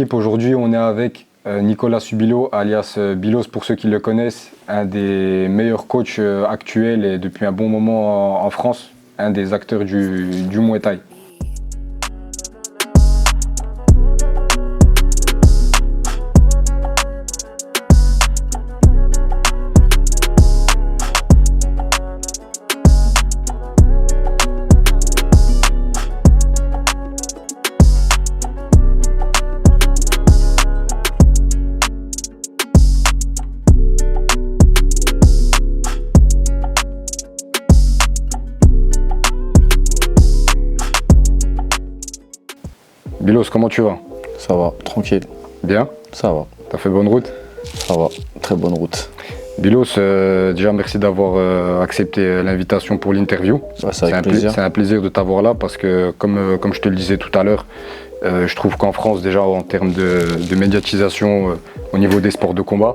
équipe. Aujourd'hui, on est avec Nicolas Subilo, alias Bilos pour ceux qui le connaissent, un des meilleurs coachs actuels et depuis un bon moment en France, un des acteurs du Muay Thai. Bilos, comment tu vas? Ça va, tranquille. Bien? Ça va. T'as fait bonne route? Ça va, très bonne route. Bilos, déjà merci d'avoir accepté l'invitation pour l'interview. Bah, c'est avec plaisir. C'est un plaisir de t'avoir là parce que comme je te le disais tout à l'heure, je trouve qu'en France déjà en termes de médiatisation au niveau des sports de combat,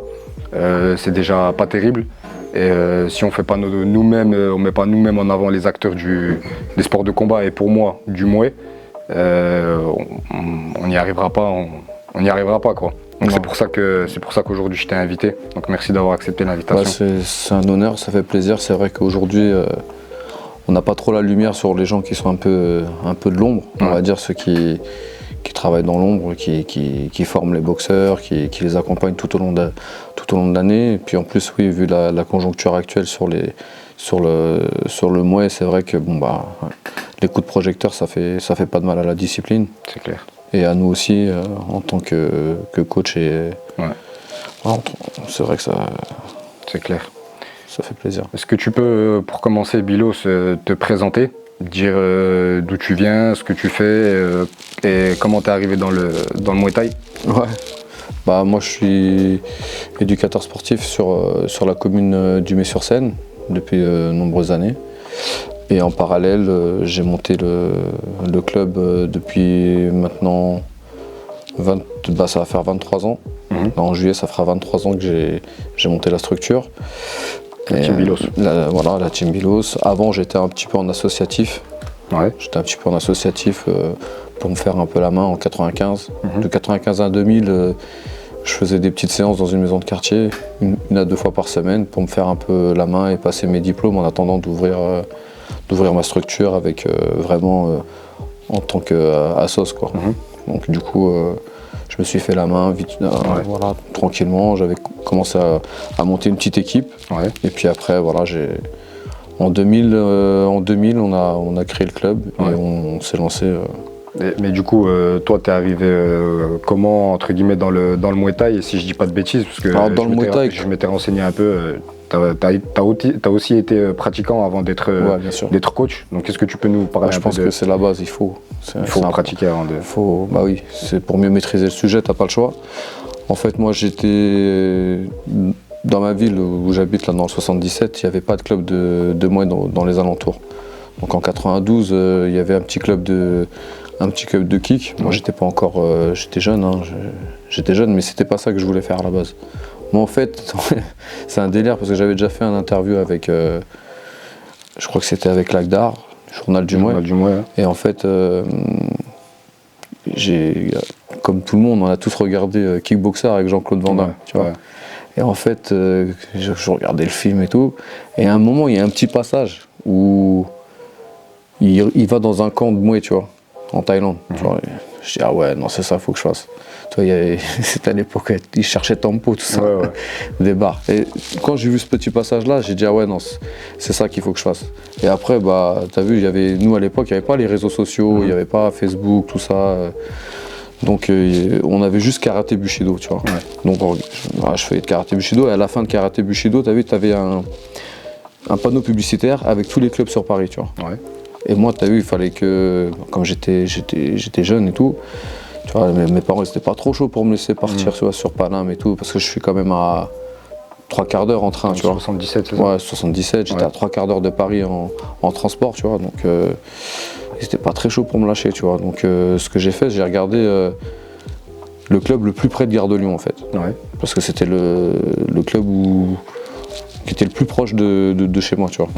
c'est déjà pas terrible. Et si on fait pas nous-mêmes, on met pas nous-mêmes en avant les acteurs des sports de combat et pour moi du Muay, on n'y arrivera pas, on n'y arrivera pas quoi. Donc c'est pour ça qu'aujourd'hui je t'ai invité. Donc merci d'avoir accepté l'invitation. Ouais, c'est un honneur, ça fait plaisir. C'est vrai qu'aujourd'hui on n'a pas trop la lumière sur les gens qui sont un peu de l'ombre, on va dire ceux qui travaillent dans l'ombre, qui forment les boxeurs, qui les accompagnent tout au long de l'année. Et puis en plus oui, vu la conjoncture actuelle sur le Muay, c'est vrai que les coups de projecteur ça fait pas de mal à la discipline. C'est clair. Et à nous aussi en tant que coach et c'est vrai que ça. C'est clair. Ça fait plaisir. Est-ce que tu peux, pour commencer, Bilos, te présenter, dire d'où tu viens, ce que tu fais et comment tu es arrivé dans le Muay Thai? Ouais. Moi je suis éducateur sportif sur la commune du Mets-sur-Seine depuis de nombreuses années. Et en parallèle, j'ai monté le club depuis maintenant, ça va faire 23 ans. En juillet, ça fera 23 ans que j'ai monté la structure. La Team Bilos. Voilà, la Team Bilos. Avant, j'étais un petit peu en associatif. Ouais. J'étais un petit peu en associatif pour me faire un peu la main en 95. De 95 à 2000, je faisais des petites séances dans une maison de quartier, une à deux fois par semaine, pour me faire un peu la main et passer mes diplômes en attendant d'ouvrir ma structure avec vraiment en tant qu'assos quoi. Donc du coup je me suis fait la main vite, voilà, tranquillement. J'avais commencé à monter une petite équipe et puis après voilà, en 2000 on a créé le club et on s'est lancé. Mais du coup, toi, t'es arrivé comment, entre guillemets, dans le Muay Thai, et si je dis pas de bêtises, parce que je m'étais renseigné un peu, t'as aussi été pratiquant avant d'être coach, donc est-ce que tu peux nous parler un peu? Je pense que c'est la base, il faut pratiquer avant de... Bah oui, c'est pour mieux maîtriser le sujet, t'as pas le choix. En fait, moi, j'étais dans ma ville où j'habite, là, dans le 77, il n'y avait pas de club de Muay dans les alentours. Donc en 92, il y avait un petit club de kick. Moi j'étais pas encore, j'étais jeune, mais c'était pas ça que je voulais faire à la base. Moi en fait, c'est un délire parce que j'avais déjà fait une interview avec, je crois que c'était avec l'Agdar, Journal du Muay. Et en fait, comme tout le monde, on a tous regardé Kickboxer avec Jean-Claude Van Damme, tu vois. Et en fait, je regardais le film et tout, et à un moment il y a un petit passage où il va dans un camp de Muay, tu vois, en Thaïlande. Tu vois, je dis, ah ouais, non, c'est ça, il faut que je fasse. Tu vois, c'était à l'époque, il cherchait Tempo, tout ça, des bars. Et quand j'ai vu ce petit passage-là, j'ai dit, ah ouais, non, c'est ça qu'il faut que je fasse. Et après, t'as vu, nous à l'époque, il n'y avait pas les réseaux sociaux, il n'y avait pas Facebook, tout ça. Donc on avait juste Karaté Bushido, tu vois. Donc je faisais de Karaté Bushido, et à la fin de Karaté Bushido, t'as vu, t'avais un panneau publicitaire avec tous les clubs sur Paris, tu vois. Et moi, tu as vu, il fallait que, comme j'étais jeune et tout, tu vois, mes parents n'étaient pas trop chauds pour me laisser partir sur Paname et tout, parce que je suis quand même à 3/4 d'heure en train, tu vois. 77, c'est ça? Ouais, 77, j'étais à 3/4 d'heure de Paris en transport, tu vois, donc ils n'étaient pas très chauds pour me lâcher, tu vois. Donc ce que j'ai fait, j'ai regardé le club le plus près de Gare de Lyon, en fait. Parce que c'était le club qui était le plus proche de chez moi, tu vois.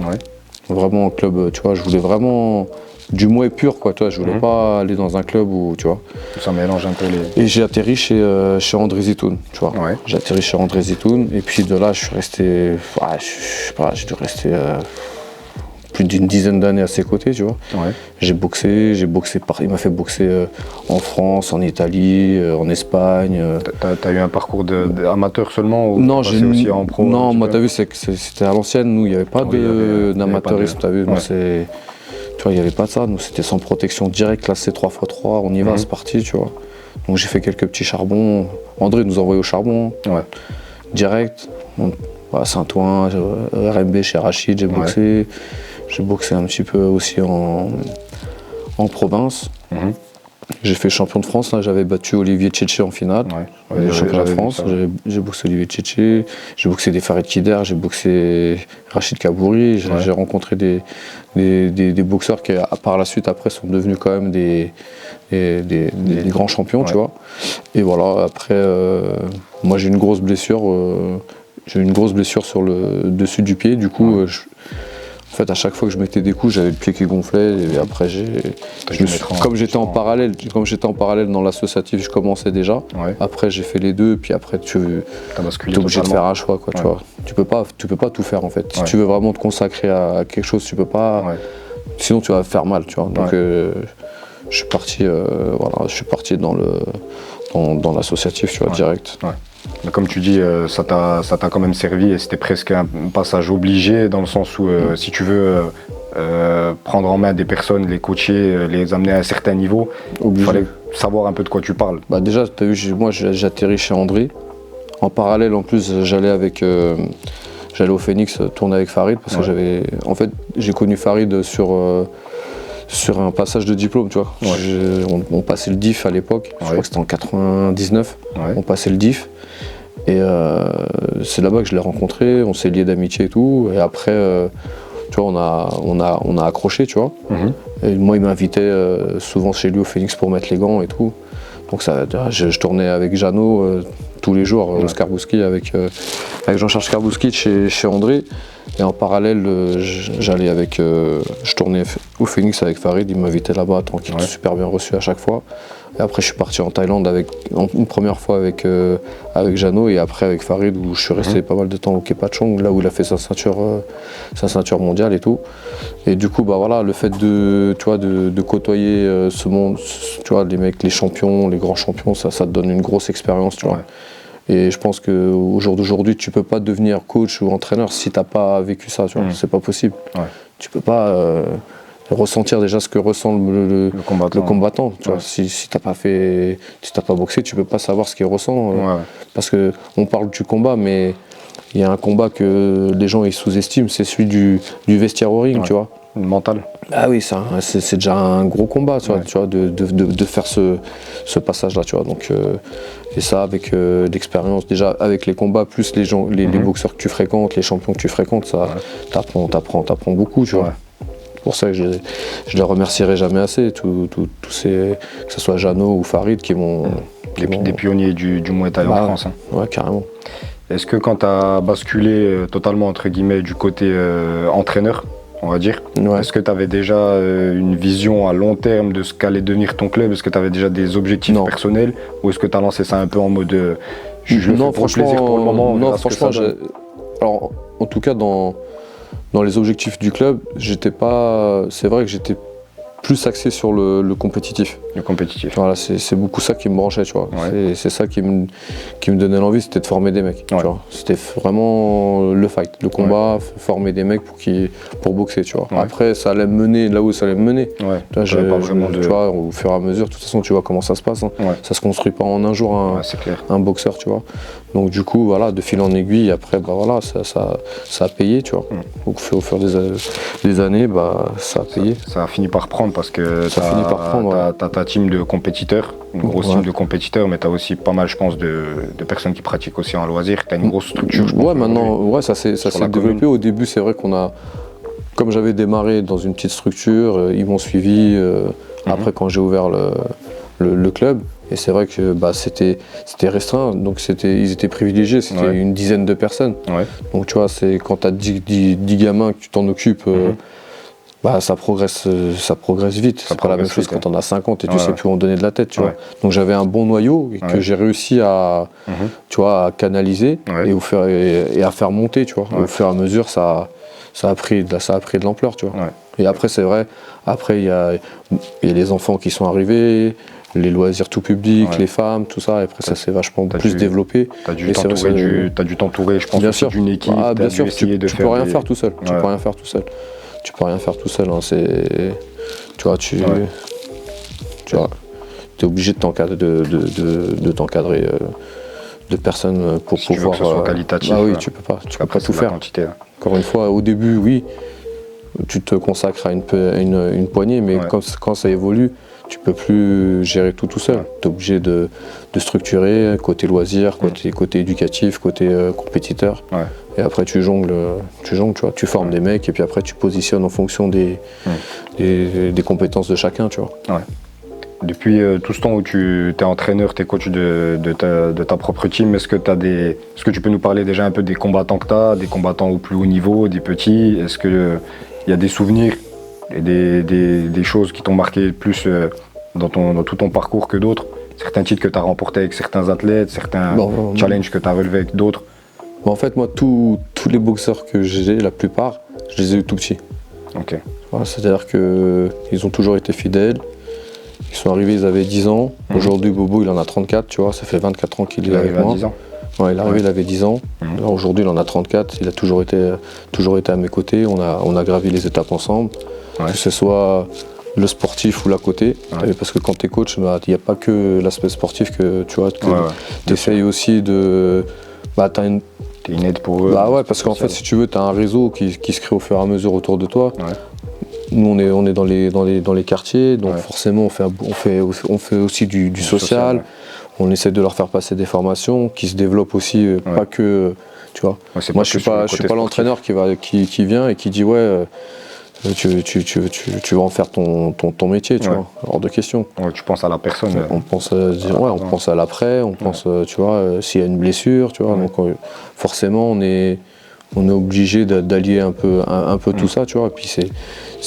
Vraiment un club, tu vois, je voulais vraiment du moins pur, quoi, tu vois. Je voulais pas aller dans un club où, tu vois. Ça mélange un peu les... Et j'ai atterri chez André Zitoun, tu vois. Ouais. J'ai atterri chez André Zitoun, et puis de là, je suis resté, je sais pas, j'ai dû rester plus d'une dizaine d'années à ses côtés, tu vois. Ouais. J'ai boxé, il m'a fait boxer en France, en Italie, en Espagne. T'as eu un parcours d'amateur seulement ou Non, t'es passé aussi en pro? Non, moi, t'as vu, c'était à l'ancienne, nous, il n'y avait pas d'amateurisme, t'as vu, ouais. nous, tu vois, il n'y avait pas de ça, nous, c'était sans protection directe, classé 3x3, on y va, c'est parti, tu vois. Donc j'ai fait quelques petits charbons, André nous envoyait au charbon, Ouais. direct, à Saint-Ouen, RMB chez Rachid, j'ai boxé. J'ai boxé un petit peu aussi en province. J'ai fait champion de France, là, j'avais battu Olivier Tchétché en finale. Champion de France, j'ai boxé Olivier Tchétché, j'ai boxé des Farid Kider, j'ai boxé Rachid Kabouri, j'ai rencontré des boxeurs qui, par la suite, après, sont devenus quand même des grands champions, tu vois. Et voilà, après, moi j'ai eu une grosse blessure. J'ai eu une grosse blessure sur le dessus du pied, du coup, en fait, à chaque fois que je mettais des coups, j'avais le pied qui gonflait, et après, comme j'étais en parallèle dans l'associatif, je commençais déjà. Après, j'ai fait les deux, puis après, tu es obligé de faire un choix, quoi, tu vois. Tu peux pas tout faire, en fait. Si tu veux vraiment te consacrer à quelque chose, tu peux pas. Sinon, tu vas faire mal, tu vois. Donc, je suis parti, dans l'associatif, tu vois, direct. Mais comme tu dis, ça t'a quand même servi et c'était presque un passage obligé dans le sens où si tu veux prendre en main des personnes, les coacher, les amener à un certain niveau, il fallait savoir un peu de quoi tu parles. Bah déjà, tu as vu, moi j'atterris chez André. En parallèle, en plus, j'allais au Phoenix tourner avec Farid parce que j'ai connu Farid sur un passage de diplôme, tu vois. On passait le DIF à l'époque, je crois que c'était en 99, on passait le DIF. Et c'est là-bas que je l'ai rencontré, on s'est liés d'amitié et tout. Et après, tu vois, on a accroché, tu vois. Et moi, il m'invitait souvent chez lui au Phoenix pour mettre les gants et tout. Donc je tournais avec Jeannot tous les jours, au Skarbouski, avec Jean-Charles Skarbouski chez André. Et en parallèle, je tournais au Phoenix avec Farid, il m'invitait là-bas, tranquille, super bien reçu à chaque fois. Et après, je suis parti en Thaïlande une première fois avec Jeannot et après avec Farid, où je suis resté pas mal de temps au Kepachong, là où il a fait sa ceinture mondiale et tout. Et du coup, bah voilà, le fait de côtoyer ce monde, tu vois, les mecs, les champions, les grands champions, ça te donne une grosse expérience, tu vois. Et je pense qu'au jour d'aujourd'hui, tu peux pas devenir coach ou entraîneur si t'as pas vécu ça, tu vois. C'est pas possible. Tu peux pas ressentir déjà ce que ressent le combattant. Tu vois. Si t'as pas boxé, tu peux pas savoir ce qu'il ressent. Parce que on parle du combat, mais il y a un combat que les gens ils sous-estiment, c'est celui du vestiaire au ring, tu vois. Mental. Ah oui, c'est déjà un gros combat, tu vois, de faire ce passage-là, tu vois. Donc, et ça, avec l'expérience, déjà avec les combats, plus les boxeurs que tu fréquentes, les champions que tu fréquentes, ça, t'apprends beaucoup, tu vois. C'est pour ça que je les remercierai jamais assez, tous ces, que ce soit Jeannot ou Farid qui m'ont... Des pionniers du Muay Thai en France. Hein. Ouais, carrément. Est-ce que quand tu as basculé totalement, entre guillemets, du côté entraîneur, on va dire, est-ce que tu avais déjà une vision à long terme de ce qu'allait devenir ton club? Est-ce que tu avais déjà des objectifs personnels? Ou est-ce que tu as lancé ça un peu en mode je le fais pour le plaisir pour le moment? Non, franchement, alors, en tout cas, dans les objectifs du club, c'est vrai que j'étais plus axé sur le compétitif. Le compétitif. Voilà, c'est beaucoup ça qui me branchait, tu vois. C'est ça qui me donnait l'envie, c'était de former des mecs. Tu vois. C'était vraiment le fight, le combat, former des mecs pour boxer, tu vois. Après, ça allait me mener là où ça allait me mener. Tu vois, au fur et à mesure, de toute façon, tu vois comment ça se passe. Hein. Ça se construit pas en un jour un boxeur, tu vois. Donc du coup, voilà, de fil en aiguille, après, bah voilà, ça a payé, tu vois. Donc au fur des années, bah ça a payé. Ça a fini par prendre parce que t'as ta team de compétiteurs, une grosse team de compétiteurs, mais t'as aussi pas mal, je pense, de personnes qui pratiquent aussi en loisir. T'as une grosse structure, je pense. Maintenant, ça s'est développé. Au début, c'est vrai comme j'avais démarré dans une petite structure, ils m'ont suivi après quand j'ai ouvert le club. Et c'est vrai que c'était restreint, donc ils étaient privilégiés, c'était une dizaine de personnes. Donc tu vois, c'est quand tu as 10 gamins que tu t'en occupes, Bah, ça progresse vite. C'est pas la même chose quand on a 50 et tu sais plus où en donner de la tête, tu vois. Donc j'avais un bon noyau que j'ai réussi à, tu vois, à canaliser et à faire monter, tu vois. Au fur et à mesure, ça a pris de l'ampleur, tu vois. Et après, c'est vrai, après il y a les enfants qui sont arrivés, les loisirs tout public, les femmes, tout ça, et après ça s'est vachement plus développé. T'as dû t'entourer, je pense, bien sûr, d'une équipe. Bien sûr, tu peux rien faire tout seul. Tu peux rien faire tout seul. Tu peux rien faire tout seul. Hein. Tu vois, tu es obligé de t'encadrer, de t'encadrer de personnes pour si pouvoir. Tu veux que ce soit qualitatif. Bah oui, tu peux pas tout faire. Quantité, Encore une fois, au début, oui, tu te consacres à une poignée, mais quand ça évolue, tu peux plus gérer tout seul. Tu es obligé de structurer côté loisirs, côté éducatif, côté compétiteur. Et après tu jongles, tu vois, tu formes des mecs et puis après tu positionnes en fonction des compétences de chacun, tu vois. Depuis tout ce temps où tu es entraîneur, tu es coach de ta propre team, est-ce que tu peux nous parler déjà un peu des combattants que tu as, des combattants au plus haut niveau, des petits? Est-ce qu'il y a des souvenirs et des choses qui t'ont marqué plus dans tout ton parcours que d'autres? Certains titres que tu as remportés avec certains athlètes, certains challenges que tu as relevés avec d'autres? En fait, moi, tous les boxeurs que j'ai, la plupart, je les ai eu tout petits. Ok. Voilà, c'est-à-dire qu'ils ont toujours été fidèles. Ils sont arrivés, ils avaient 10 ans. Aujourd'hui, Bobo, il en a 34, tu vois. Ça fait 24 ans qu'il est avec moi. Il est arrivé à 10 ans. Ouais, il est arrivé, il avait 10 ans. Alors, aujourd'hui, il en a 34. Il a toujours été à mes côtés. On a gravi les étapes ensemble. Que ce soit le sportif ou l'à côté. Parce que quand tu es coach, il n'y a pas que l'aspect sportif que tu vois. Tu essayes aussi de... T'es une aide pour eux. Bah ouais, parce qu'en fait, si tu veux, tu as un réseau qui se crée au fur et à mesure autour de toi. Nous, on est dans les quartiers, donc forcément, on fait aussi du social. On essaie de leur faire passer des formations qui se développent aussi, pas que, tu vois. Moi, je suis pas l'entraîneur qui vient et qui dit tu vas en faire ton métier, tu vois, hors de question. Tu penses à la personne. On pense à l'après, on pense, tu vois, s'il y a une blessure, tu vois. Donc forcément, on est obligé d'allier un peu tout ça, tu vois. Et puis c'est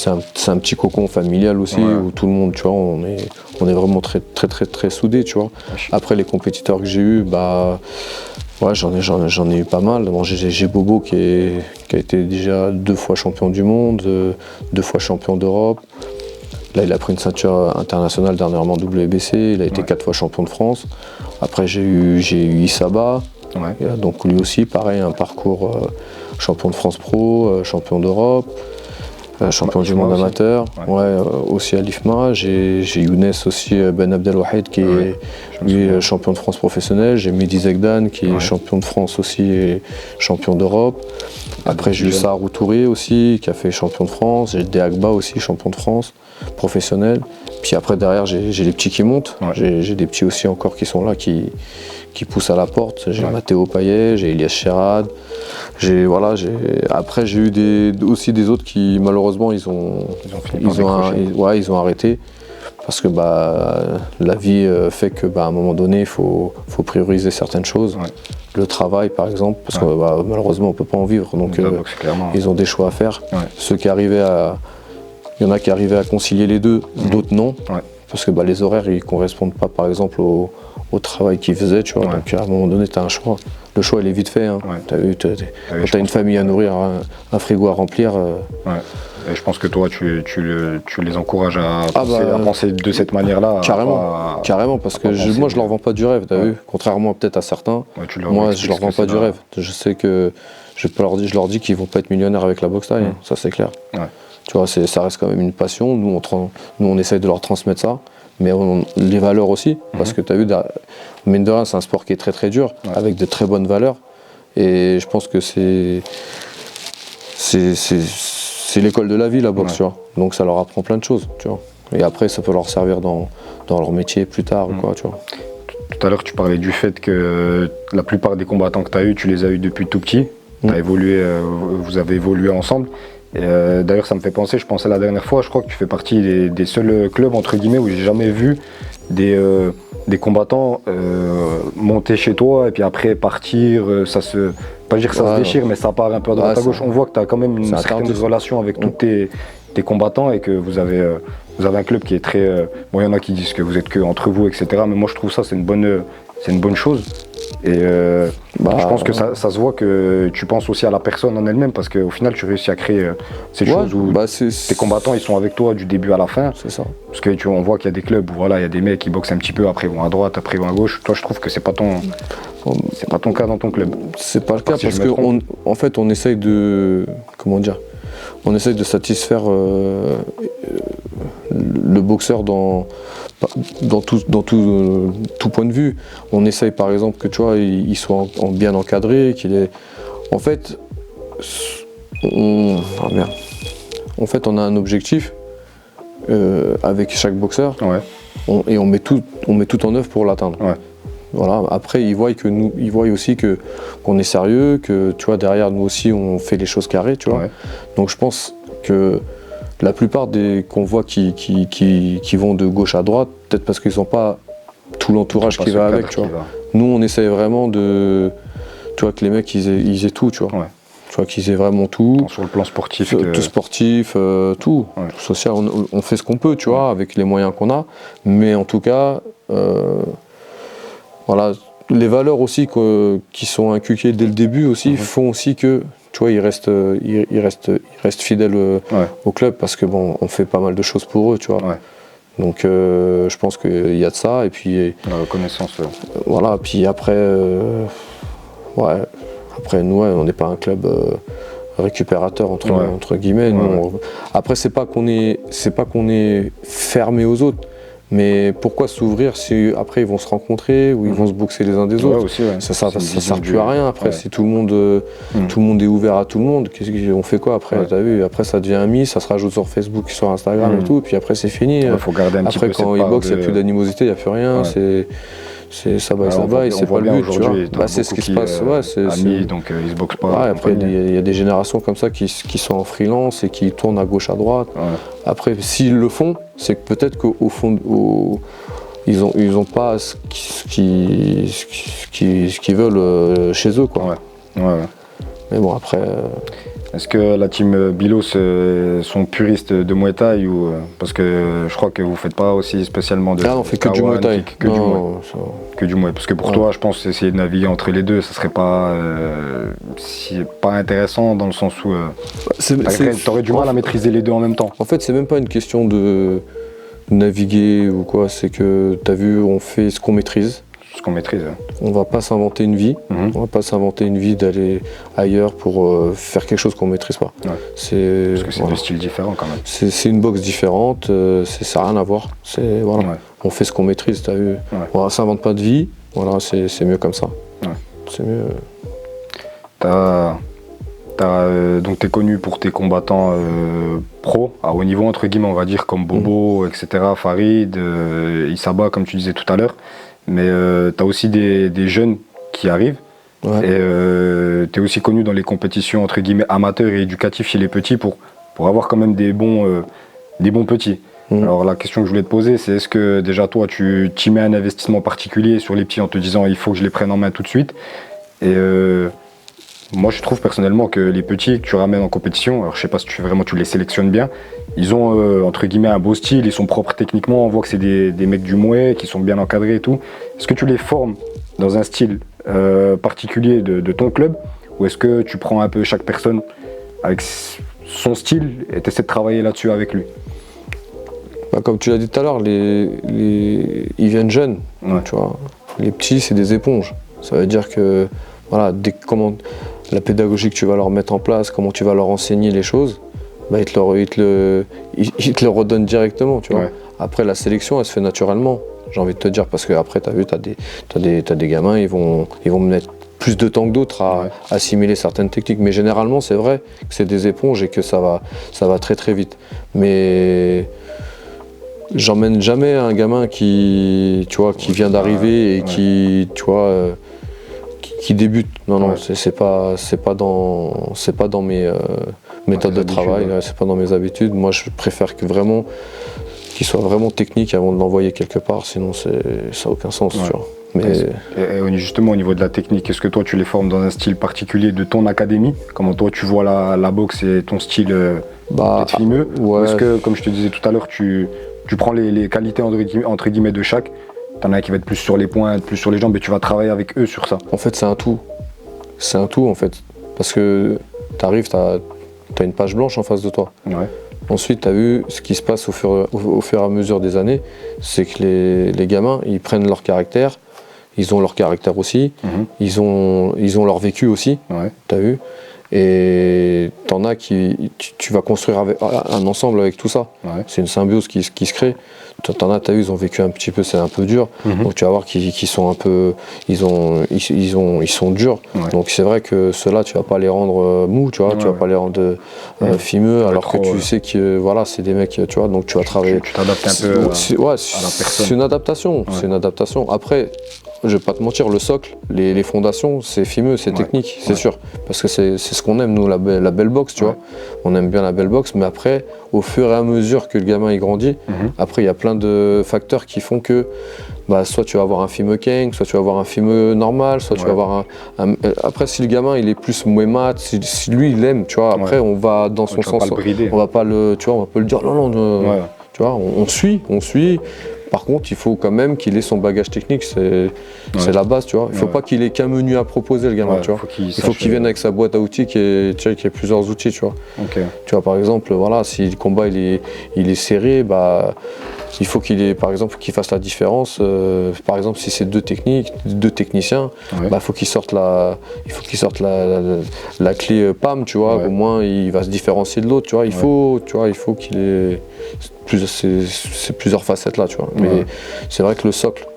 un petit cocon familial aussi où tout le monde, tu vois, on est vraiment très très très très soudés, tu vois. Après les compétiteurs que j'ai eus, bah ouais, j'en ai eu pas mal. Bon, j'ai Bobo qui a été déjà 2 fois champion du monde, 2 fois champion d'Europe. Là, il a pris une ceinture internationale dernièrement WBC. Il a été 4 fois champion de France. Après, j'ai eu Issaba. Donc lui aussi, pareil, un parcours champion de France Pro, champion d'Europe. Champion du monde amateur, aussi à l'IFMA. J'ai Younes aussi, Ben Abdelwahed qui est lui, champion de France professionnel. J'ai Mehdi Zegdan qui est champion de France aussi et champion d'Europe. Après j'ai eu Saharou Touré aussi qui a fait champion de France. J'ai Deagba aussi champion de France professionnel. Puis après derrière j'ai les petits qui montent. J'ai des petits aussi encore qui sont là qui poussent à la porte. J'ai Matteo Payet, j'ai Elias Cherad. Après j'ai eu aussi des autres qui malheureusement ils ont arrêté parce que la vie fait que à un moment donné il faut prioriser certaines choses. Le travail par exemple, parce que malheureusement on peut pas en vivre, donc ils ont des choix à faire. Il y en a qui arrivaient à concilier les deux, d'autres non, parce que les horaires ils correspondent pas par exemple au travail qu'ils faisaient, tu vois. Donc à un moment donné tu as un choix. Le choix il est vite fait, hein. Quand tu as une famille à nourrir, un frigo à remplir. Et je pense que toi tu les encourages à penser de cette manière-là. Carrément, parce que moi je leur vends pas du rêve, t'as vu. Contrairement peut-être à certains, moi je leur vends pas du rêve. Je sais que je leur dis qu'ils vont pas être millionnaires avec la boxe taille, ça c'est clair. Tu vois, ça reste quand même une passion. Nous on essaye de leur transmettre ça. Mais les valeurs aussi, parce que tu as vu, mine de rien, c'est un sport qui est très très dur, avec de très bonnes valeurs. Et je pense que c'est l'école de la vie, la boxe, tu vois. Donc ça leur apprend plein de choses, tu vois. Et après, ça peut leur servir dans leur métier plus tard, ou quoi, tu vois. Tout à l'heure, tu parlais du fait que la plupart des combattants que tu as eus, tu les as eus depuis tout petit. T'as évolué, vous avez évolué ensemble. D'ailleurs, ça me fait penser, je pensais la dernière fois, je crois que tu fais partie des seuls clubs entre guillemets où j'ai jamais vu des combattants monter chez toi et puis après partir, pas dire que ça se déchire, mais ça part un peu à droite à gauche. On voit que tu as quand même une certaine relation avec tous t'es combattant et que vous avez un club qui est très... bon, il y en a qui disent que vous êtes que entre vous, etc. Mais moi, je trouve ça, c'est une bonne chose. Et je pense que ça se voit que tu penses aussi à la personne en elle-même, parce qu'au final, tu réussis à créer cette chose où tes combattants, ils sont avec toi du début à la fin. C'est ça. Parce que on voit qu'il y a des clubs où voilà, il y a des mecs qui boxent un petit peu, après ils vont à droite, après ils vont à gauche. Toi, je trouve que c'est pas ton cas dans ton club. C'est pas le cas parce qu'en fait, on essaye de... Comment dire ? On essaye de satisfaire le boxeur dans tout point de vue. On essaye par exemple que tu vois, il soit bien encadré, qu'il est... En fait, on a un objectif avec chaque boxeur, et on met tout en œuvre pour l'atteindre. Ouais. Voilà. Après, ils voient aussi qu'on est sérieux, que tu vois, derrière nous aussi on fait les choses carrées, tu vois. Ouais. Donc je pense que la plupart des qu'on voit qui vont de gauche à droite, peut-être parce qu'ils n'ont pas tout l'entourage qui va avec, tu vois. Nous, on essaye vraiment de, tu vois, que les mecs ils aient tout, tu vois. Ouais. Tu vois, qu'ils aient vraiment tout. Sur le plan sportif. Tout sportif, tout. Ouais. Tout social, on fait ce qu'on peut, tu vois, avec les moyens qu'on a. Mais en tout cas, voilà, les valeurs aussi qui sont inculquées dès le début aussi font aussi que, tu vois, ils restent fidèles au club, parce que bon, on fait pas mal de choses pour eux, tu vois. Ouais. Donc je pense qu'il y a de ça, et puis la reconnaissance. Voilà, puis après, après nous, on n'est pas un club récupérateur entre guillemets. Nous, après, c'est pas qu'on est fermé aux autres. Mais pourquoi s'ouvrir si après ils vont se rencontrer ou ils vont se boxer les uns des autres aussi, Ça sert plus à rien après. Si tout le monde est ouvert à tout le monde, on fait quoi après? T'as vu, après ça devient ami, ça se rajoute sur Facebook, sur Instagram et tout, et puis après c'est fini. Faut garder un après petit peu quand ils boxent, il n'y a plus d'animosité, il n'y a plus rien. Ça va et c'est pas le but, tu vois. C'est ce qui se passe. Amis, donc ils se boxent pas. Après il y a des générations comme ça qui sont en freelance et qui tournent à gauche à droite. Après, s'ils le font, c'est que peut-être qu'au fond, ils ont pas ce qu'ils veulent chez eux, quoi. Mais bon, après. Est-ce que la team Bilos sont puristes de Muay Thai ou parce que je crois que vous faites pas aussi spécialement de. Ah, on fait que du Muay Thai. Que du Muay. Parce que pour toi, je pense essayer de naviguer entre les deux, ça serait pas pas intéressant dans le sens où t'aurais du mal à maîtriser les deux en même temps. En fait, c'est même pas une question de naviguer ou quoi. C'est que t'as vu, on fait ce qu'on maîtrise. Ce qu'on maîtrise. On va pas s'inventer une vie. On va pas s'inventer une vie d'aller ailleurs pour faire quelque chose qu'on maîtrise pas. Parce que c'est deux styles différents quand même. C'est une boxe différente, ça n'a rien à voir. On fait ce qu'on maîtrise, t'as vu. On s'invente pas de vie, voilà, c'est mieux comme ça. C'est mieux. Donc tu es connu pour tes combattants pro, à haut niveau entre guillemets, on va dire, comme Bobo, etc., Farid, Issaba, comme tu disais tout à l'heure. Mais tu as aussi des jeunes qui arrivent. Et tu es aussi connu dans les compétitions entre guillemets amateurs et éducatifs chez les petits pour avoir quand même des bons petits. Alors la question que je voulais te poser, c'est est-ce que déjà toi tu y mets un investissement particulier sur les petits en te disant il faut que je les prenne en main tout de suite. Et moi je trouve personnellement que les petits que tu ramènes en compétition, alors je sais pas si tu les sélectionnes bien, ils ont entre guillemets un beau style, ils sont propres techniquement, on voit que c'est des mecs du Muay qui sont bien encadrés et tout. Est-ce que tu les formes dans un style particulier de ton club, ou est-ce que tu prends un peu chaque personne avec son style et tu essaies de travailler là-dessus avec lui? Comme tu l'as dit tout à l'heure, ils viennent jeunes, tu vois. Les petits, c'est des éponges. Ça veut dire que voilà, comment la pédagogie que tu vas leur mettre en place, comment tu vas leur enseigner les choses, ils te le redonnent directement, tu vois. Après, la sélection, elle se fait naturellement, j'ai envie de te dire, parce que après, t'as vu, t'as des gamins, ils vont mettre plus de temps que d'autres à assimiler certaines techniques. Mais généralement, c'est vrai que c'est des éponges et que ça va très très vite. Mais j'emmène jamais un gamin qui vient d'arriver et qui débute. Non, c'est pas dans mes méthodes de travail, c'est pas dans mes habitudes. Moi, je préfère qu'il soit vraiment technique avant de l'envoyer quelque part, sinon ça n'a aucun sens, tu vois. Et justement, au niveau de la technique, est-ce que toi tu les formes dans un style particulier de ton académie? Comment toi tu vois la boxe et ton style être fimeux, ouais. ou est-ce que, comme je te disais tout à l'heure, tu prends les qualités entre guillemets de chaque, t'en as un qui va être plus sur les points, plus sur les jambes, et tu vas travailler avec eux sur ça? En fait, c'est un tout. C'est un tout, en fait. Parce que t'arrives, t'as une page blanche en face de toi. Ouais. Ensuite, tu as vu ce qui se passe au fur et à mesure des années, c'est que les gamins, ils prennent leur caractère, ils ont leur caractère aussi, ils ont leur vécu aussi, Ouais. tu as vu. Et t'en as qui, tu vas construire un ensemble avec tout ça. Ouais. C'est une symbiose qui se crée. T'en as, t'as vu, ils ont vécu un petit peu, c'est un peu dur. Donc tu vas voir qu'ils sont un peu, ils sont durs. Ouais. Donc c'est vrai que ceux-là, tu vas pas les rendre mous, tu vois, tu vas pas les rendre fimeux, alors que tu sais que voilà, c'est des mecs, tu vois, donc tu vas travailler. Tu t'adaptes un peu à la personne. C'est une adaptation. Ouais. C'est une adaptation. Après, je vais pas te mentir, le socle, les fondations, c'est fimeux, c'est technique, c'est sûr. Parce que c'est ce qu'on aime, nous, la belle boxe, tu vois. On aime bien la belle boxe, mais après, au fur et à mesure que le gamin il grandit, après, il y a plein de facteurs qui font que bah, soit tu vas avoir un film Kang, soit tu vas avoir un film normal, soit tu vas avoir Après, si le gamin il est plus mouémat, si lui il aime, tu vois, après on va dans son sens. On va pas le, tu vois, on va pas le dire non, tu vois, on suit. Par contre, il faut quand même qu'il ait son bagage technique, c'est la base, tu vois. Il ne faut pas qu'il ait qu'un menu à proposer, le gamin, tu vois. Il faut qu'il vienne avec sa boîte à outils, qui ait plusieurs outils, tu vois. Okay. Tu vois, par exemple, voilà, si le combat il est serré, bah, il faut qu'il fasse la différence. Par exemple, si c'est deux techniciens, bah, il faut qu'il sorte la clé PAM, tu vois. Au moins, il va se différencier de l'autre, tu vois. Il faut qu'il ait plusieurs facettes là, tu vois. Mais c'est vrai que le socle,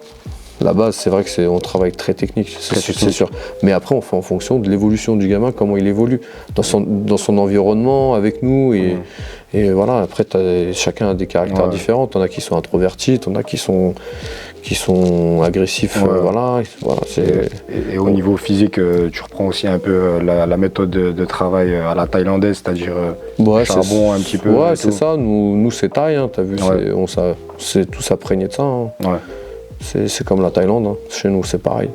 la base, c'est vrai que on travaille très technique, c'est sûr. Mais après, on fait en fonction de l'évolution du gamin, comment il évolue dans son environnement avec nous et voilà. Après, chacun a des caractères différents. T'en as qui sont introvertis, t'en as qui sont agressifs. Voilà. Et au niveau physique, tu reprends aussi un peu la méthode de travail à la thaïlandaise, c'est-à-dire charbon un petit peu. Ouais, c'est ça. Nous c'est thaï, hein, t'as vu, c'est tout s'imprégné de ça. Hein. Ouais. C'est comme la Thaïlande, hein. Chez nous c'est pareil.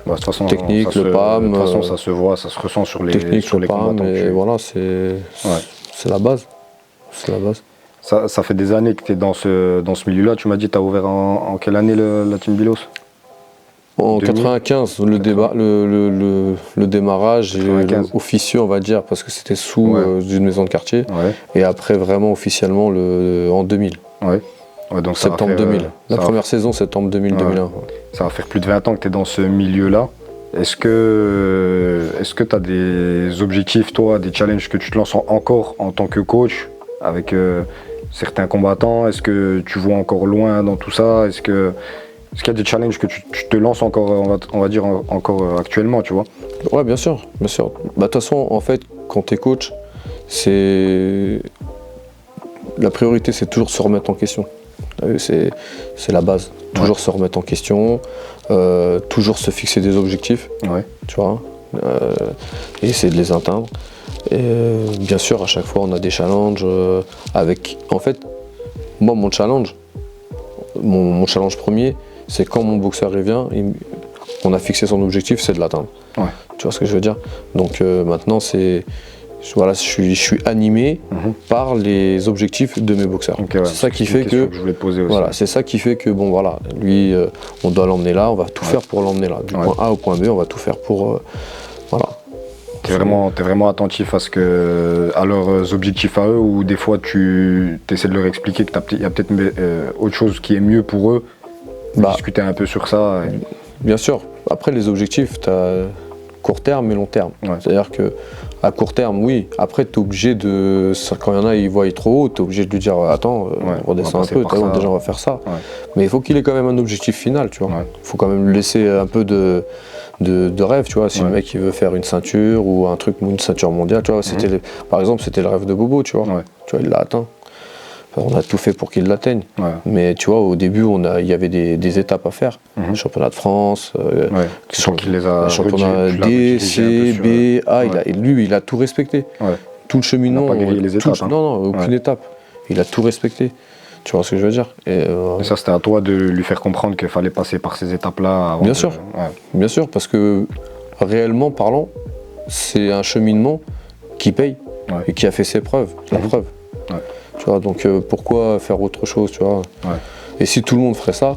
Bah, de toute façon, technique, le PAM. De toute façon, ça se voit, ça se ressent sur les combattants. Et voilà, c'est la base. C'est la base. Ça fait des années que tu es dans ce milieu-là. Tu m'as dit, tu as ouvert en quelle année la Team Bilos? En 95, le démarrage officieux, on va dire, parce que c'était sous une maison de quartier. Ouais. Et après, vraiment officiellement, en 2000. Ouais. Donc septembre 2000. La première saison, septembre 2000-2001. Ça va faire plus de 20 ans que tu es dans ce milieu-là. Est-ce que tu as des objectifs, toi, des challenges que tu te lances encore en tant que coach avec certains combattants? Est-ce que tu vois encore loin dans tout ça? Est-ce qu'il y a des challenges que tu te lances encore, on va dire, encore actuellement, tu vois? Ouais, bien sûr, bien sûr. Bah, de toute façon, en fait, quand tu es coach, la priorité, c'est toujours se remettre en question. C'est la base. Toujours se remettre en question, toujours se fixer des objectifs, tu vois, et essayer de les atteindre. Et bien sûr, à chaque fois, on a des challenges En fait, moi, mon challenge premier, c'est quand mon boxeur revient, on a fixé son objectif, c'est de l'atteindre. Ouais. Tu vois ce que je veux dire? Donc maintenant, voilà, je suis animé par les objectifs de mes boxeurs. Okay, c'est ça qui fait que je voulais te poser aussi. Voilà, c'est ça qui fait que bon voilà, lui, on doit l'emmener là, on va tout faire pour l'emmener là. Du point A au point B, on va tout faire pour voilà. T'es vraiment attentif à leurs objectifs à eux, ou des fois tu essaies de leur expliquer qu'il y a peut-être autre chose qui est mieux pour eux, discuter un peu sur ça. Bien sûr. Après les objectifs, tu as court terme et long terme. C'est-à-dire qu'à court terme, oui. Après, tu es obligé de. Quand il y en a, ils voient trop haut, tu es obligé de lui dire attends, redescends un peu, déjà on va faire ça. Mais il faut qu'il ait quand même un objectif final, tu vois. Il faut quand même lui laisser un peu de rêve, tu vois. Si le mec il veut faire une ceinture ou un truc, une ceinture mondiale, tu vois. Par exemple, c'était le rêve de Bobo, tu vois. Tu vois, il l'a atteint. Enfin, on a tout fait pour qu'il l'atteigne. Mais tu vois, au début, il y avait des étapes à faire. Championnat de France, championnat D, C, B, A. Lui, il a tout respecté. Tout le cheminement. Il n'a pas grillé les étapes. Non, aucune étape. Il a tout respecté. Tu vois ce que je veux dire? Et ça, c'était à toi de lui faire comprendre qu'il fallait passer par ces étapes-là. Bien sûr. Bien sûr, parce que réellement parlant, c'est un cheminement qui paye. et qui a fait ses preuves, la preuve. Ouais. Tu vois, donc pourquoi faire autre chose, tu vois. Ouais. Et si tout le monde ferait ça,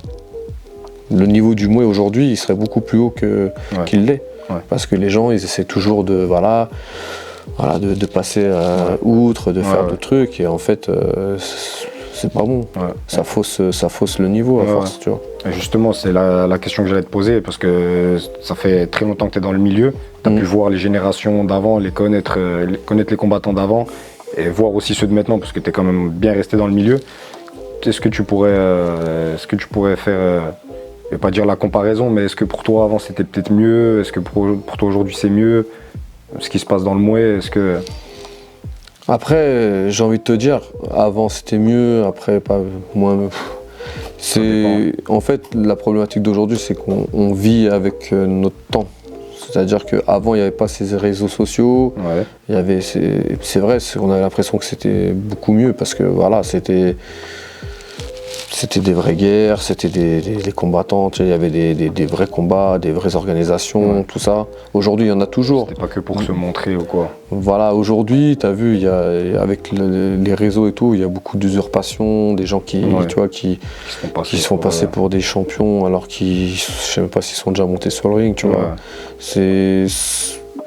le niveau du Muay aujourd'hui, il serait beaucoup plus haut qu'il l'est. Ouais. Parce que les gens, ils essaient toujours de passer outre, de faire d'autres trucs, et en fait, c'est pas bon. Ouais. Ça fausse le niveau à force, tu vois. Et justement, c'est la question que j'allais te poser, parce que ça fait très longtemps que tu es dans le milieu. Tu as pu voir les générations d'avant, connaître les combattants d'avant, et voir aussi ceux de maintenant, parce que tu es quand même bien resté dans le milieu. Est-ce que tu pourrais faire, je vais pas dire la comparaison, mais est-ce que pour toi avant c'était peut-être mieux? Est-ce que pour toi aujourd'hui c'est mieux? Ce qui se passe dans le Muay, est-ce que... Après, j'ai envie de te dire, avant c'était mieux, après pas moins. En fait, la problématique d'aujourd'hui, c'est qu'on vit avec notre temps. C'est-à-dire qu'avant, il n'y avait pas ces réseaux sociaux. Ouais. Il y avait, c'est vrai, on avait l'impression que c'était beaucoup mieux parce que voilà, c'était des vraies guerres, c'était des combattants, tu sais, il y avait des vrais combats, des vraies organisations, tout ça. Aujourd'hui, il y en a toujours. C'était pas que pour se montrer ou quoi. Voilà, aujourd'hui, tu as vu, avec les réseaux et tout, il y a beaucoup d'usurpations, des gens qui se font passer pour des champions alors qu'ils, je sais même pas s'ils sont déjà montés sur le ring, tu vois.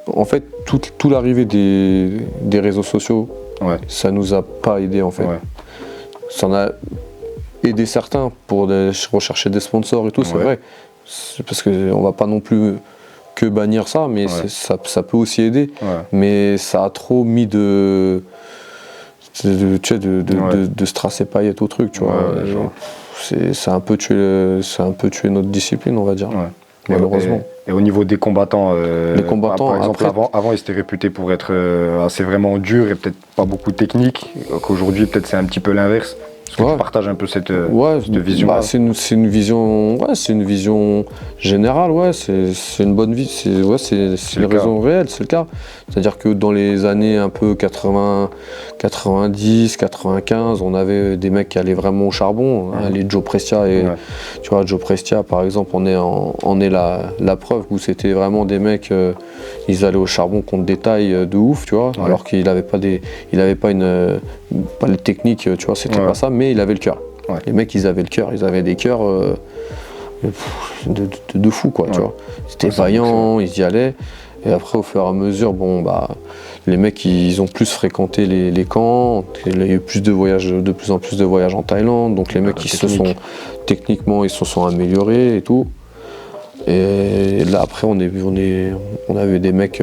En fait, toute l'arrivée des réseaux sociaux, ça nous a pas aidé en fait. Ça en a aidé certains pour rechercher des sponsors et tout, c'est vrai. Parce qu'on va pas non plus que bannir ça, mais ça peut aussi aider. Mais ça a trop mis de strass et paillettes au truc, tu vois. Ça a un peu tué notre discipline, on va dire. Malheureusement. Et au niveau des combattants, les combattants par exemple, avant ils étaient réputés pour être assez vraiment durs et peut-être pas beaucoup techniques, qu'aujourd'hui peut-être c'est un petit peu l'inverse. Est-ce que tu partages un peu cette vision? C'est une vision générale, c'est une bonne vie, c'est une raison réelle, c'est le cas. C'est-à-dire que dans les années un peu 80, 90, 95, on avait des mecs qui allaient vraiment au charbon, les Joe Prestia tu vois, Joe Prestia par exemple, on est la preuve où c'était vraiment des mecs, ils allaient au charbon contre des tailles de ouf, tu vois, alors qu'il n'avait pas les techniques, tu vois, c'était pas ça, mais il avait le cœur. Les mecs, ils avaient le cœur, ils avaient des cœurs de fou, quoi, tu vois. Ils étaient vaillants, ils y allaient. Et après, au fur et à mesure, les mecs, ils ont plus fréquenté les camps. Il y a eu de plus en plus de voyages en Thaïlande. Donc les mecs, techniquement, ils se sont améliorés et tout. Et là, après, on a vu des mecs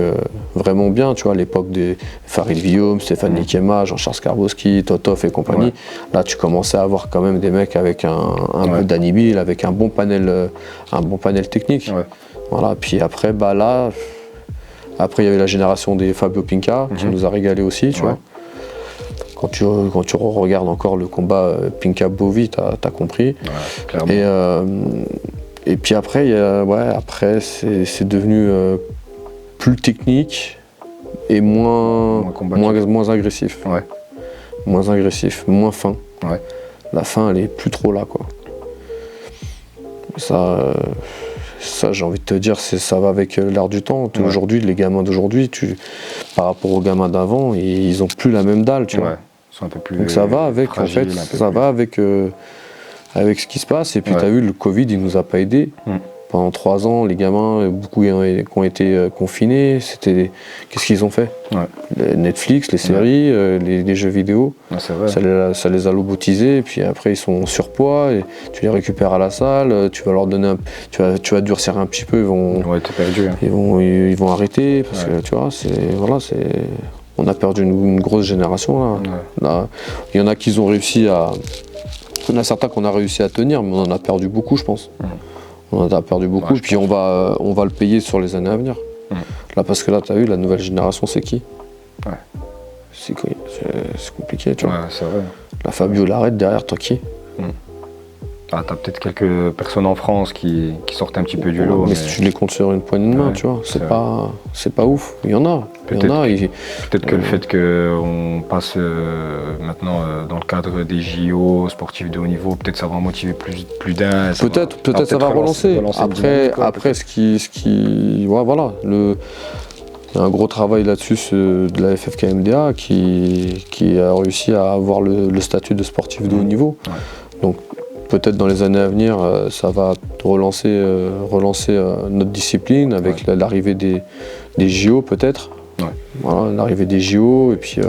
vraiment bien, tu vois, à l'époque des Farid Villaume, Stéphane Nikema, Jean-Charles Skarbowski, Totov et compagnie. Là, tu commençais à avoir quand même des mecs avec un Danny Bill, avec un bon panel technique. Voilà. Puis après, après, il y avait la génération des Fabio Pinca qui nous a régalé aussi, tu vois. Quand tu regardes encore le combat Pinca-Bovi, t'as compris. Et puis après, c'est devenu plus technique et moins agressif. Moins agressif, moins fin. La fin, elle est plus trop là, quoi. Ça, j'ai envie de te dire, ça va avec l'air du temps. Aujourd'hui, les gamins d'aujourd'hui, par rapport aux gamins d'avant, ils ont plus la même dalle, tu vois. Ils sont un peu plus. Donc ça va avec, fragiles, en fait, ça va avec ce qui se passe. Et puis tu as vu, le Covid, il nous a pas aidés. Pendant 3 ans, les gamins, beaucoup qui ont été confinés, qu'est-ce qu'ils ont fait? Netflix, les séries, les jeux vidéo, ça les a lobotisés, et puis après ils sont en surpoids, et tu les récupères à la salle, tu vas leur donner tu vas durcir un petit peu, ils vont être perdus, ils vont arrêter, parce que tu vois, on a perdu une grosse génération là. Il y en a qui ont réussi à... Il y en a certains qu'on a réussi à tenir, mais on en a perdu beaucoup, je pense. On en a perdu beaucoup, puis on va le payer sur les années à venir. Là, parce que là, tu as vu, la nouvelle génération, c'est qui? C'est compliqué, tu vois. C'est vrai. La Fabio l'arrête derrière, toi qui? T'as peut-être quelques personnes en France qui sortent un petit peu du lot. Mais si tu les comptes sur une poignée de main, tu vois, c'est pas ouf. Il y en a. Peut-être que le fait qu'on passe maintenant dans le cadre des JO, sportifs de haut niveau, peut-être ça va motiver plus d'un. Peut-être ça va relancer. Après, ce qui voilà, y a un gros travail là-dessus de la FFK-MDA qui a réussi à avoir le statut de sportif de haut niveau. Ouais. Donc peut-être dans les années à venir, ça va relancer notre discipline avec l'arrivée des JO peut-être. Ouais. Voilà, l'arrivée des JO et puis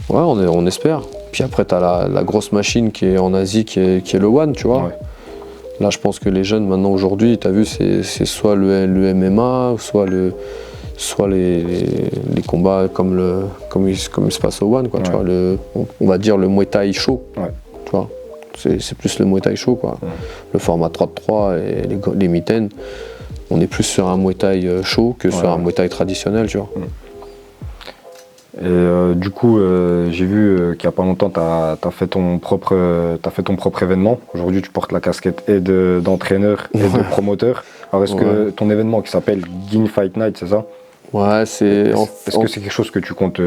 on espère. Puis après tu as la grosse machine qui est en Asie qui est le One, tu vois. Ouais. Là je pense que les jeunes maintenant aujourd'hui, tu as vu, c'est soit le MMA, soit les combats comme il se passe au One, quoi, ouais. Tu vois, on va dire le Muay Thai chaud. Ouais. Tu vois. C'est plus le Muay Thai chaud, quoi. Ouais. Le format 3-3 et les mitaines. On est plus sur un Muay Thai chaud que sur un Muay Thai traditionnel, tu vois. Et du coup, j'ai vu qu'il n'y a pas longtemps, tu as fait ton propre événement. Aujourd'hui, tu portes la casquette et d'entraîneur et de promoteur. Alors, est-ce que ton événement qui s'appelle Guigne Fight Night, c'est ça? Ouais, c'est... Est-ce que c'est quelque chose que tu comptes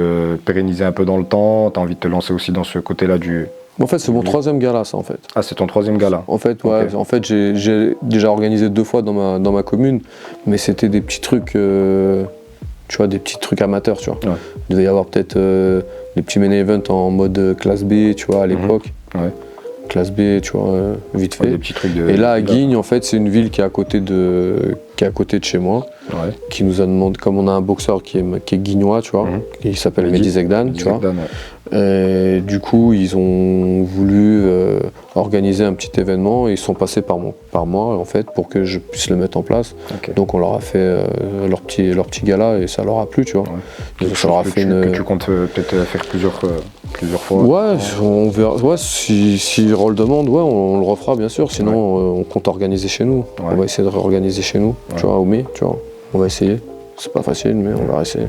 pérenniser un peu dans le temps? Tu as envie de te lancer aussi dans ce côté-là du... En fait, c'est mon 3e gala, ça, en fait. Ah, c'est ton 3e gala? En fait, ouais. Okay. En fait, j'ai déjà organisé 2 fois dans ma commune, mais c'était des petits trucs, tu vois, des petits trucs amateurs, tu vois. Ouais. Il devait y avoir peut-être des petits main events en mode classe B, tu vois, à l'époque. Ouais. Classe B, tu vois, vite fait. Des petits trucs de... Et là, à Guigne, en fait, c'est une ville qui est à côté de chez moi, qui nous a demandé, comme on a un boxeur qui est guignois, tu vois, qui s'appelle Mehdi Zegdan, tu vois. Et du coup, ils ont voulu organiser un petit événement et ils sont passés par moi en fait pour que je puisse le mettre en place. Okay. Donc on leur a fait leur petit gala et ça leur a plu, tu vois. Ouais. Ça leur a fait que tu comptes peut-être faire plusieurs fois. Ouais, on verra. Ouais, si Roll demande, ouais, on le refera bien sûr. Sinon, on compte organiser chez nous. Ouais. On va essayer de réorganiser chez nous, tu vois, au mai, tu vois. On va essayer. C'est pas facile, mais on va essayer.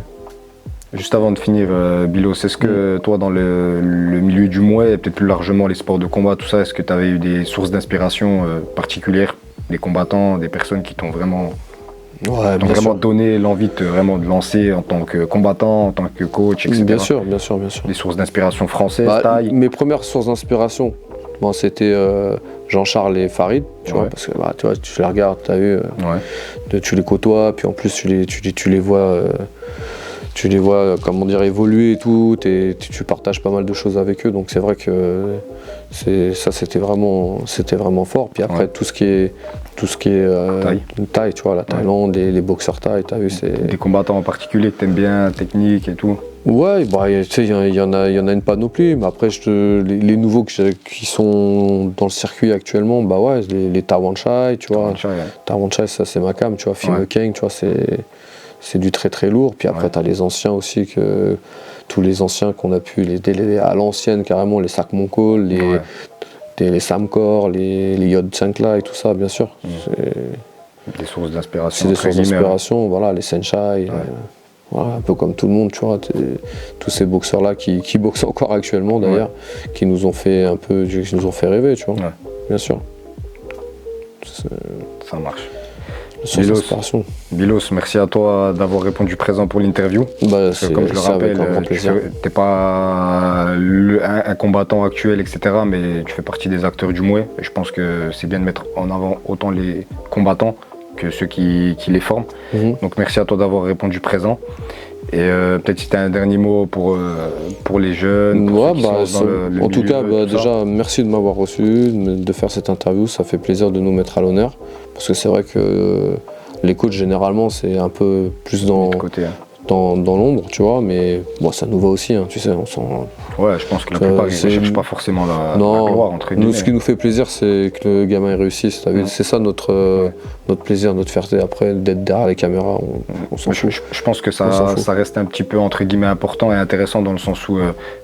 Juste avant de finir, Bilos, est-ce que toi, dans le milieu du Muay et peut-être plus largement les sports de combat, tout ça, est-ce que tu avais eu des sources d'inspiration particulières, des combattants, des personnes qui t'ont vraiment, donné l'envie de lancer en tant que combattant, en tant que coach, etc. Bien sûr. Des sources d'inspiration françaises, taille. Mes premières sources d'inspiration, c'était Jean-Charles et Farid, tu vois, parce que tu vois, tu les regardes, tu as vu, tu les côtoies, puis en plus tu les vois. Tu les vois, comment dire, évoluer et tout, tu partages pas mal de choses avec eux, donc c'est vrai que c'était vraiment fort. Puis après tout ce qui est taille, tu vois, la Thaïlande, les boxeurs thaï, t'as vu, c'est... Des combattants en particulier que t'aimes bien, technique et tout? Ouais, bah, tu sais, il y en a une panoplie, mais après les nouveaux qui sont dans le circuit actuellement, bah ouais, les Tawanchai, tu vois. Tawanchai, ça c'est ma cam, tu vois, Phil King, tu vois, c'est du très très lourd. Puis après, tu as les anciens aussi, tous les anciens qu'on a pu, à l'ancienne carrément, les Sac Moncol, les Samcor, les Yod Sankla et tout ça, bien sûr. C'est des sources d'inspiration. C'est des sources d'inspiration, voilà, les Senchai, voilà, un peu comme tout le monde, tu vois. Tous ces boxeurs-là qui boxent encore actuellement d'ailleurs, qui nous ont fait rêver, tu vois. Bien sûr. Ça marche. Bilos, merci à toi d'avoir répondu présent pour l'interview. Comme je le rappelle, tu n'es pas un combattant actuel, etc. Mais tu fais partie des acteurs du Muay. Et je pense que c'est bien de mettre en avant autant les combattants que ceux qui les forment. Donc merci à toi d'avoir répondu présent. Et peut-être si tu as un dernier mot pour les jeunes. En tout cas, déjà, merci de m'avoir reçu, de faire cette interview. Ça fait plaisir de nous mettre à l'honneur. Parce que c'est vrai que les coachs, généralement, c'est un peu plus dans l'ombre, tu vois. Mais bon, ça nous va aussi, hein, tu sais. Ouais, je pense que la plupart, ils ne cherchent pas forcément la gloire, entre guillemets. Nous, ce qui nous fait plaisir, c'est que le gamin réussisse. C'est ça notre plaisir, notre fierté. Après, d'être derrière les caméras, on s'en fout. Je pense que ça reste un petit peu, entre guillemets, important et intéressant dans le sens où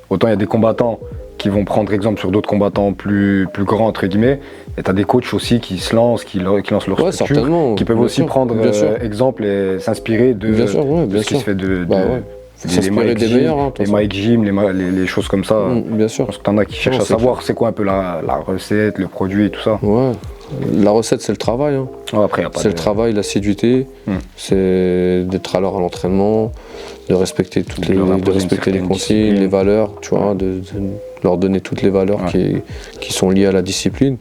autant il y a des combattants qui vont prendre exemple sur d'autres combattants plus grands, entre guillemets, et tu as des coachs aussi qui se lancent, qui lancent leur structure, qui peuvent aussi prendre exemple et s'inspirer de ce qui se fait les Mike Gym, les choses comme ça. Bien sûr. Parce que t'en as qui cherchent à savoir c'est quoi un peu la recette, le produit et tout ça. Ouais. La recette, c'est le travail. Hein. C'est le travail, l'assiduité, c'est d'être à l'heure à l'entraînement, de respecter les consignes, les valeurs, tu vois, de leur donner toutes les valeurs qui sont liées à la discipline.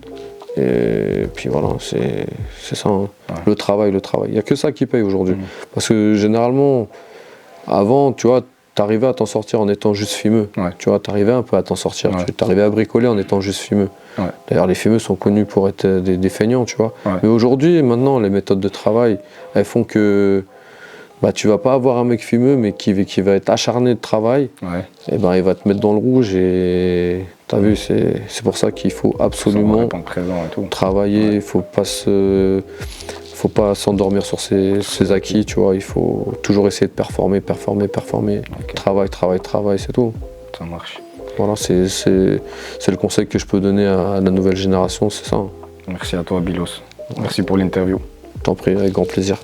Et puis voilà, c'est ça. Hein. Ouais. Le travail. Il n'y a que ça qui paye aujourd'hui. Parce que généralement, avant, tu vois, t'arrivais à t'en sortir en étant juste fumeux. Ouais. Tu vois, t'arrivais un peu à t'en sortir. Ouais. Tu t'arrivais à bricoler en étant juste fumeux. Ouais. D'ailleurs, les fumeux sont connus pour être des feignants, tu vois. Ouais. Mais aujourd'hui, maintenant, les méthodes de travail, elles font que bah, tu vas pas avoir un mec fumeux, mais qui va être acharné de travail. Ouais. Et ben, il va te mettre dans le rouge et t'as vu, c'est pour ça qu'il faut absolument travailler. Il faut pas s'endormir sur ses acquis, tu vois. Il faut toujours essayer de performer. Okay. Travail, c'est tout. Ça marche. Voilà, c'est le conseil que je peux donner à la nouvelle génération, c'est ça. Merci à toi, Bilos. Merci pour l'interview. T'en prie, avec grand plaisir.